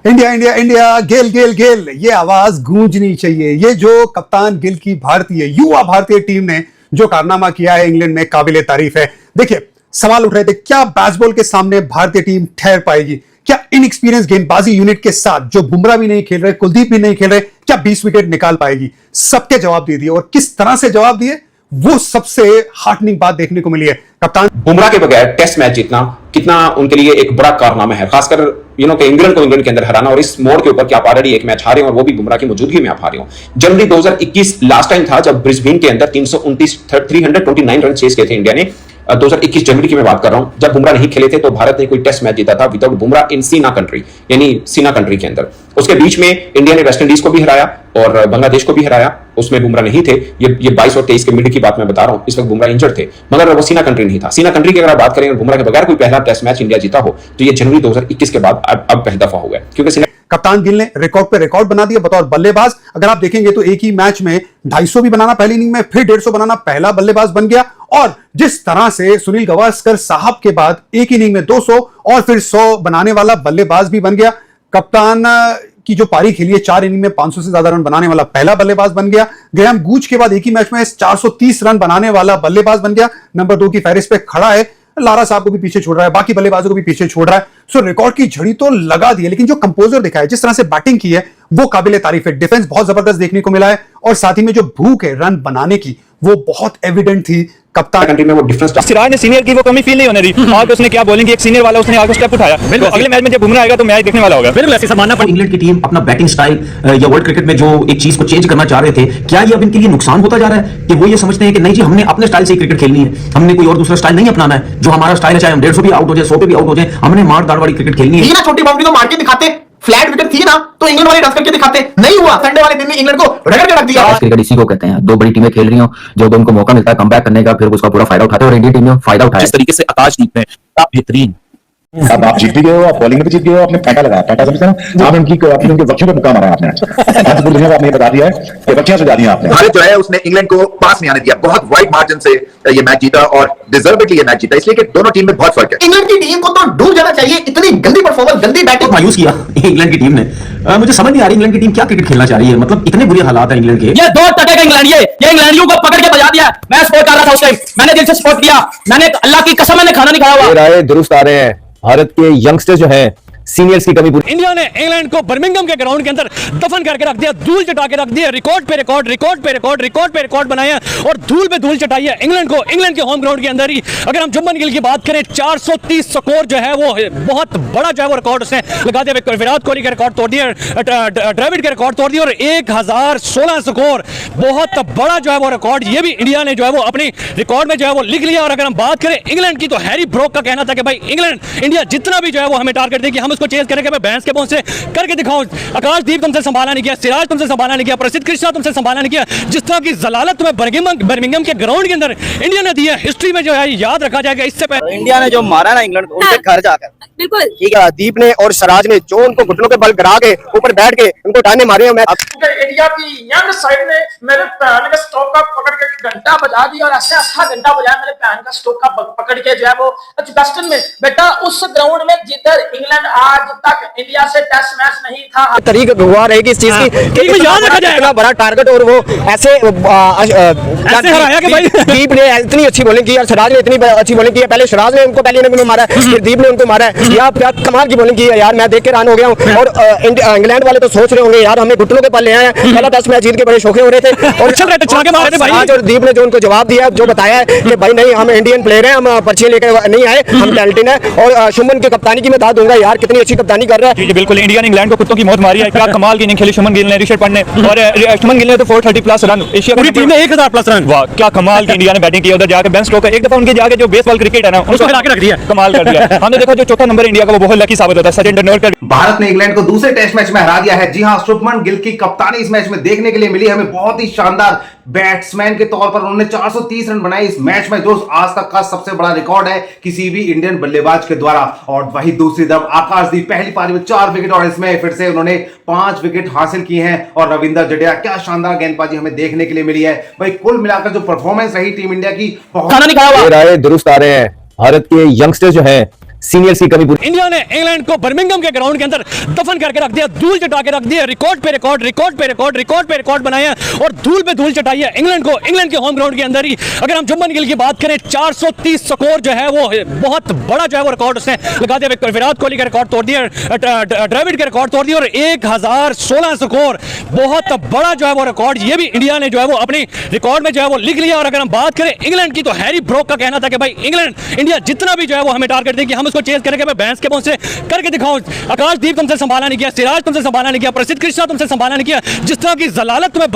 India India India, गेल गेल गेल, ये आवाज गूंजनी चाहिए। ये जो कप्तान गिल की भारतीय युवा भारतीय टीम ने जो कारनामा किया है इंग्लैंड में, काबिले तारीफ है। देखिए, सवाल उठ रहे थे, क्या बेसबॉल के सामने भारतीय टीम ठहर पाएगी? क्या इनएक्सपीरियंस गेंदबाजी यूनिट के साथ, जो बुमराह भी नहीं खेल रहे, कुलदीप भी नहीं खेल रहे, क्या 20 विकेट निकाल पाएगी? सबके जवाब दे दिए, और किस तरह से जवाब दिए, वो सबसे हार्टनिंग बात देखने को मिली है। कप्तान बुमराह के बगैर टेस्ट मैच जीतना कितना उनके लिए एक बड़ा कारनामा है, खासकर कि इंग्लैंड को इंग्लैंड के अंदर हराना, और इस मोड़ के ऊपर कि आप ऑलरेडी एक मैच हारे हो और वो भी बुमराह की मौजूदगी में आप हारे हो। जनवरी 2021 लास्ट टाइम था जब ब्रिस्बेन के अंदर 329 रन चेस किए थे इंडिया ने। 2021 जनवरी की मैं बात कर रहा हूं, जब बुमराह नहीं खेले थे तो भारत ने कोई टेस्ट मैच जीता था विदाउट बुमराह इन सीना कंट्री, यानी सीना कंट्री के अंदर। उसके बीच में इंडिया ने वेस्ट इंडीज को भी हराया और बांग्लादेश को भी हराया, उसमें बुमराह नहीं थे। ये 22 और 23 के मिड की बात मैं बता रहा हूं, इस वक्त बुमराह इंजर्ड थे, मगर वो सीना कंट्री नहीं था। सीना कंट्री की अगर बात करें, बुमराह के बगैर कोई पहला टेस्ट मैच इंडिया जीता हो तो ये जनवरी 2021 के बाद अब पहली दफा हुआ है, क्योंकि कप्तान गिल ने रिकॉर्ड पे रिकॉर्ड बना दिया बतौर बल्लेबाज। अगर आप देखेंगे तो एक ही मैच में 250 भी बनाना पहली इनिंग में, फिर 150 बनाना, पहला बल्लेबाज बन गया। और जिस तरह से सुनील गावस्कर साहब के बाद एक इनिंग में 200 और फिर 100 बनाने वाला बल्लेबाज भी बन गया। कप्तान की जो पारी खेली है, 4 इनिंग में 500 से ज्यादा रन बनाने वाला पहला बल्लेबाज बन गया। ग्रेहम गूच के बाद एक ही मैच में 430 रन बनाने वाला बल्लेबाज बन गया। नंबर 2 की फहरिस्त पे खड़ा है। लारा साहब को भी पीछे छोड़ रहा है, बाकी बल्लेबाजों को भी पीछे छोड़ रहा है। सो रिकॉर्ड की झड़ी तो लगा दी है, लेकिन जो कंपोजर दिखा है, जिस तरह से बैटिंग की है, वो काबिले तारीफ है। डिफेंस बहुत जबरदस्त देखने को मिला है, और साथ ही में जो भूख है रन बनाने की, वो बहुत एविडेंट थी। कप्तान कंट्री में वो डिफरेंस, सिराज ने सीनियर की वो कमी फील नहीं होने दी। आगे उसने क्या बॉलिंग की, एक सीनियर वाला उसने आगे स्टेप उठाया। तो अगले मैच में जब बुमराह आएगा तो मैच देखने वाला होगा। बिल्कुल ऐसे मानना पड़ेगा। इंग्लैंड की टीम अपना बैटिंग स्टाइल या वर्ल्ड क्रिकेट में जो एक चीज को चेंज करना चाह रहे थे, क्या ये अब इनके लिए नुकसान होता जा रहा है कि वो ये समझते हैं कि नहीं जी, हमने अपने स्टाइल से क्रिकेट खेलनी है, हमने कोई और दूसरा स्टाइल नहीं अपनाना है। जो हमारा स्टाइल है, चाहे हम 150 भी आउट हो जाए, 100 पे भी आउट हो जाए, हमने मार दाड़ वाली क्रिकेट खेलनी है। छोटी बाउंड्री तो मार के दिखाते, फ्लैट विकेट थी ना तो इंग्लैंड वाले रन करके दिखाते, नहीं हुआ। संडे वाले दिन में इंग्लैंड को रगड़ के रख दिया। क्रिकेट इसी को कहते हैं, दो बड़ी टीमें खेल रही हो, जब उनको मौका मिलता है कमबैक करने का, फिर उसका पूरा फायदा उठाते हैं, और इंडियन टीम ने फायदा उठाया। जिस तरीके से आकाशदीप ने बेहतरीन, अब आप जीत भी गए हो, आप बॉलिंग में भी जीत गए हो, आपने पैंटा लगाया, पैंटा समझते हैं ना, आपने उनके बच्चों पे मुकाम मारा है आपने। आज पूरी दुनिया को आपने बता दिया है कि बच्चियां सुझा दी आपने। भारत जो है उसने इंग्लैंड को पास नहीं आने दिया, बहुत वाइड मार्जिन से ये मैच जीता और डिजर्वेडली ये मैच जीता, इसलिए कि दोनों टीम में बहुत फर्क है। इंग्लैंड की टीम को तो डूब जाना चाहिए, इतनी गंदी परफॉर्मेंस, गंदी बैटिंग मायूस किया इंग्लैंड की टीम ने। मुझे समझ नहीं आ रही इंग्लैंड की टीम क्या क्रिकेट खेलना चाह रही है, मतलब इतने बुरे हालात है इंग्लैंड के। ये 2 टके का इंग्लैंड, ये इंग्लैंडियों को पकड़ के बजा दिया। मैं सपोर्ट कर रहा था उस टाइम, मैंने दिल से सपोर्ट किया, मैंने अल्लाह की कसम मैंने खाना नहीं खाया हुआ। राय दुरुस्त आ रहे हैं, भारत के यंगस्टर्स जो हैं, सीनियर्स की कमी पूरी। इंडिया ने इंग्लैंड को बर्मिंघम के ग्राउंड के अंदर दफन करके रख दिया, धूल चटा के रख दिया, रिकॉर्ड पे रिकॉर्ड, रिकॉर्ड पे रिकॉर्ड, रिकॉर्ड पे रिकॉर्ड बनाया और धूल पे धूल चटाई है इंग्लैंड को, इंग्लैंड के होम ग्राउंड के अंदर ही। अगर हम जुम्मन गिल की बात करें, 430 स्कोर जो है वो बहुत बड़ा जो है वो रिकॉर्ड उसने लगा दिया। विराट कोहली का रिकॉर्ड तोड़ दिया, द्रविड़ का रिकॉर्ड तोड़ दिया, और 1016 स्कोर, बहुत बड़ा जो है वो रिकॉर्ड ये भी इंडिया ने जो है वो अपनी रिकॉर्ड में जो है वो लिख लिया। और अगर हम बात करें इंग्लैंड की, तो हैरी ब्रोक का कहना था कि भाई इंग्लैंड, इंडिया जितना भी जो है वो हमें टारगेट देगी, हम उसको चेज करेंगे, भैंस के पहुंचे करके दिखाओ। आकाशदीप तुमसे संभाला नहीं किया, सिराज तुमसे संभाला नहीं किया, प्रसिद्ध कृष्णा तुमसे संभाला नहीं किया। जिस तरह की जलालत तुम्हें बर्मिंघम के ग्राउंड के अंदर इंडिया ने दी है, हिस्ट्री में जो है याद रखा जाएगा। इससे पहले इंडिया ने जो मारा ना इंग्लैंड को, उनके घर जाकर, बिल्कुल ठीक है, दीप ने और सिराज ने जो उनको घुटनों के बल गिरा के ऊपर बैठ के उनको टाने मारे हैं। इंडिया की यंग साइड ने मेरे पैन का स्टोक का पकड़ के घंटा बजा दिया, और ऐसे अच्छा घंटा बजाया मेरे पैन का स्टोक का पकड़ के जो है वो वेस्टर्न में। बेटा उस ग्राउंड में जिधर इंग्लैंड आज तक इंडिया से टेस्ट मैच नहीं था। तरीका हुआ रहेगी इस चीज की, याद रखा जाएगा बड़ा टारगेट, और वो ऐसे हराया कि भाई दीप ने इतनी अच्छी बॉलिंग की और सिराज ने इतनी अच्छी बॉलिंग की। पहले सिराज ने उनको पहले मारा, फिर दीप ने उनको मारा है। यार क्या कमाल की बॉलिंग की है यार, मैं देख के हैरान हो गया हूं। और इंग्लैंड वाले तो सोच रहे होंगे यार हमें घुटनों के पल ले आए हैं, पहला टेस्ट मैच जीत के बड़े शौकीन हो रहे थे। और दीप ने जो उनको जवाब दिया, जो बताया है कि भाई नहीं, हम इंडियन प्लेयर हैं, हम पर्चियां लेकर नहीं आए, हम टैलेंटेड हैं। और शुमन की कप्तानी की मैं दाद दूंगा यार, कितनी अच्छी कप्तानी कर रहा है। जी बिल्कुल, इंडिया ने इंग्लैंड को कुत्तों की मौत मारी है। क्या कमाल की इनिंग खेली शुमन गिल ने, ऋषभ पंत ने, और शुमन गिल ने तो 430 प्लस रन, एशिया पूरी टीम ने 1000 प्लस रन। वाह क्या कमाल की इंडिया ने बैटिंग की। उधर जाकर बेन स्टोक्स एक दफा उनके जाके जो बेसबॉल क्रिकेट है ना, उसको हरा के रख दिया, कमाल कर दिया। हमने देखा जो चौथा नंबर इंडिया का वो बहुत लकी साबित होता है, सचिन तेंदुलकर। भारत ने इंग्लैंड को दूसरे टेस्ट मैच में हरा दिया है। जी हां, शुभमन गिल की कप्तानी इस मैच में देखने के लिए मिली हमें। बहुत ही शानदार बैट्समैन के तौर पर उन्होंने 430 रन बनाए इस मैच में, जो आज तक का सबसे बड़ा रिकॉर्ड है किसी भी इंडियन बल्लेबाज के द्वारा। और वही दूसरी तरफ आकाशदीप पहली पारी में 4 विकेट, और इसमें फिर से उन्होंने 5 विकेट हासिल किए हैं। और रविंद्र जडेजा, क्या शानदार गेंदबाजी हमें देखने के लिए मिली है भाई। कुल मिलाकर जो परफॉर्मेंस रही टीम इंडिया की, राय दुरुस्त आ रहे हैं, भारत के यंगस्टर्स जो हैं, सीनियर्स की कमी पूरी इंडिया ने इंग्लैंड को बर्मिंघम के ग्राउंड के अंदर दफन करके रख दिया, धूल चटा के रख दिया, रिकॉर्ड पे रिकॉर्ड, रिकॉर्ड पे रिकॉर्ड, रिकॉर्ड पे रिकॉर्ड बनाए हैं और धूल पे धूल चटाई है इंग्लैंड को, इंग्लैंड के होम ग्राउंड के अंदर ही। अगर हम जुम्मन गिल की बात करें, 430 स्कोर जो है वो बहुत बड़ा जो है वो रिकॉर्ड उसने लगा दिया। विराट कोहली का रिकॉर्ड तोड़ दिया, द्रविड़ का रिकॉर्ड तोड़ दिया और 1016 स्कोर, बहुत बड़ा जो है वो रिकॉर्ड ये भी इंडिया ने जो है वो अपने रिकॉर्ड में जो है वो लिख लिया। और अगर हम बात करें इंग्लैंड की, तो हैरी ब्रोक का कहना था कि भाई इंग्लैंड इंडिया जितना भी जो है वो हमें टारगेट देगी हम उसको चेज करेंगे, मैं बैंस के पहुंचे करके दिखाऊं। आकाशदीप तुमसे संभाला नहीं किया, सिराज तुमसे संभाला नहीं किया, प्रसिद्ध कृष्णा तुमसे संभाला नहीं किया। जिस तरह की जलालत तुम्हें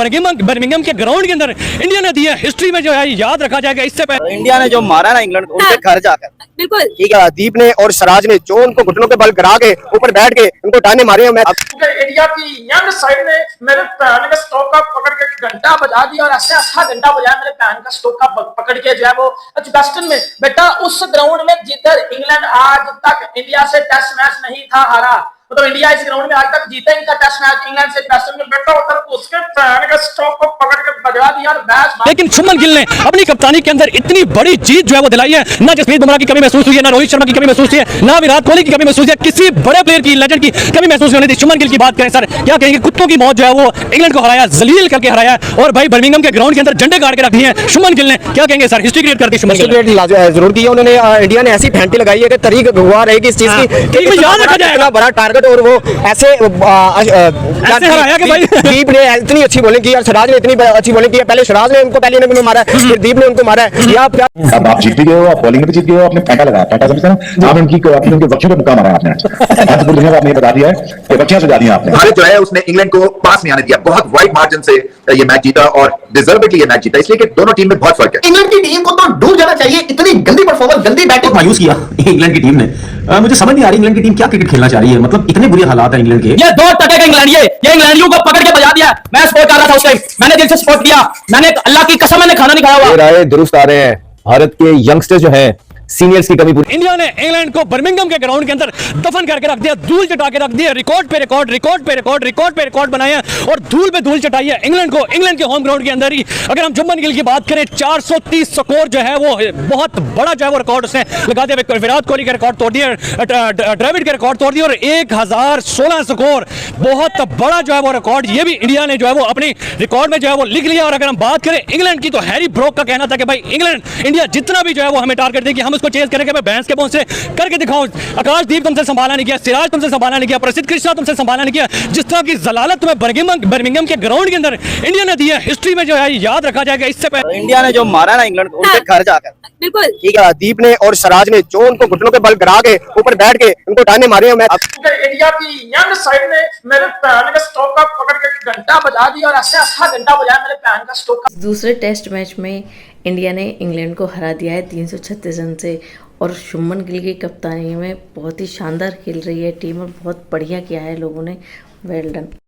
बर्मिंघम के ग्राउंड के अंदर इंडिया ने दी है, हिस्ट्री में जो है याद रखा जाएगा। इससे पहले इंडिया ने जो मारा ना इंग्लैंड को उनके घर जाकर, बिल्कुल ठीक है, दीप ने और सिराज ने जो उनको घुटनों पे बल गिरा के ऊपर बैठ के उनको टाने मारे। मैं इंडिया की यंग साइड ने मेरे पैन का स्टोक का पकड़ के घंटा बजा दिया और ऐसे अच्छा घंटा बजाया मेरे पैन का स्टोक का पकड़ के जो है वो वेस्टर्न में। बेटा उस ग्राउंड में जिधर इंग्लैंड आज तक इंडिया से टेस्ट मैच नहीं था हारा, मतलब इंडिया इस ग्राउंड में आज तक जीता ही था टेस्ट मैच इंग्लैंड से वेस्टर्न में। बेटा उधर उसके पैन का स्टोक को पकड़ के बजा दिया और मैच। लेकिन शुभमन गिल ने अपनी कप्तानी के अंदर इतनी बड़ी जीत जो है वो दिलाई है, ना जसप्रीत बुमराह की कमी महसूस हुई है, ना रोहित शर्मा की कमी महसूस हुई है, ना विराट कोहली की कमी महसूस हुई है, किसी बड़े प्लेयर की, लेजेंड की कमी महसूस नहीं होती। शुभमन गिल की बात करें सर, क्या कहेंगे? कुत्तों की मौत जो है वो इंग्लैंड को हराया, जलील करके हराया और भाई बर्मिंघम के ग्राउंड के अंदर झंडे गाड़ के रख दिए हैं शुभमन गिल ने। क्या कहेंगे सर? हिस्ट्री क्रिएट करके शुभमन गिल जरूर किया उन्होंने। इंडिया ने ऐसी फेंटी लगाई है कि तरीक हुआ रहेगी इस चीज की, याद रखा जाएगा बड़ा टारगेट। और वो ऐसे हराया कि भाई दीप ने इतनी अच्छी बॉलिंग की और सिराज ने इतनी अच्छी बॉलिंग की। पहले सिराज ने उनको पहले इनिंग में मारा, फिर दीप ने उनको मारा। अब आप जीत भी गए हो, आप बॉलिंग में भी जीत गए हो, आपने पैंटा लगाया, पैंटा समझते ना, आपने उनके वक्शियों पे मुक्का मारा आपने। आज पूरी दुनिया को आपने बता दिया है कि वक्शियां सजा दी आपने। भारत जो है उसने इंग्लैंड को पास नहीं आने दिया, बहुत वाइड मार्जिन से ये मैच जीता और डिजर्वेडली ये मैच जीता, इसलिए कि दोनों टीम में बहुत फर्क है। इंग्लैंड की टीम को तो डूब जाना चाहिए, इतनी गंदी परफॉर्मेंस, गंदी बैटिंग मायूस किया इंग्लैंड की टीम ने। मुझे समझ नहीं आ रही इंग्लैंड की टीम क्या क्रिकेट खेलना चाह रही है, मतलब इतने बुरे हालात है इंग्लैंड के। ये 2 टके का इंग्लैंड, ये इंग्लैंडियों को पकड़ के बजा दिया। मैं सपोर्ट कर रहा था उस टाइम, मैंने दिल से सपोर्ट किया, मैंने अल्लाह की कसम मैंने खाना नहीं खाया हुआ। राय दुरुस्त आ रहे हैं, भारत के यंगस्टर्स जो हैं सीनियर्स की कमी पूरी। इंडिया ने इंग्लैंड को बर्मिंघम के ग्राउंड के अंदर दफन करके रख दिया, धूल चटा के रख दिया, रिकॉर्ड पे रिकॉर्ड, रिकॉर्ड पे रिकॉर्ड, रिकॉर्ड पे रिकॉर्ड बनाए हैं और धूल पे धूल चटाई है इंग्लैंड को, इंग्लैंड के होम ग्राउंड के अंदर ही। अगर हम जुम्मन गिल की बात करें, 430 स्कोर जो है वो बहुत बड़ा जो है वो रिकॉर्ड उसने लगा दिया। विराट कोहली का रिकॉर्ड तोड़ दिया, द्रविड़ का रिकॉर्ड तोड़ दिया और 1016 स्कोर, बहुत बड़ा जो है वो रिकॉर्ड ये भी इंडिया ने जो है वो अपने रिकॉर्ड में जो है वो लिख लिया। और अगर हम बात करें इंग्लैंड की, तो हैरी ब्रोक का कहना था कि भाई इंग्लैंड इंडिया जितना भी जो है वो हमें टारगेट देगी हम उसको चेज करेंगे, मैं बैंस के पहुंचे करके दिखाऊं। आकाशदीप तुमसे संभाला नहीं किया, सिराज तुमसे संभाला नहीं किया, प्रसिद्ध कृष्णा तुमसे संभाला नहीं किया। जिस तरह की जलालत तुम्हें बर्मिंघम के ग्राउंड के अंदर इंडिया ने दी है, हिस्ट्री में जो है याद रखा जाएगा। इससे पहले इंडिया ने जो मारा ना इंग्लैंड को उनके घर जाकर, बिल्कुल ठीक है, दीप ने और सिराज ने जो उनको घुटनों पे बल गिरा के ऊपर बैठ के उनको टाने मारे। मैं इंडिया की यंग साइड ने मेरे पैन का स्टोक का पकड़ के घंटा बजा दिया और ऐसे अच्छा घंटा बजाया मेरे पैन का स्टोक का। दूसरे टेस्ट मैच में इंडिया ने इंग्लैंड को हरा दिया है 336 रन से और शुभमन गिल की कप्तानी में बहुत ही शानदार खेल रही है टीम और बहुत बढ़िया किया है लोगों ने। Well done.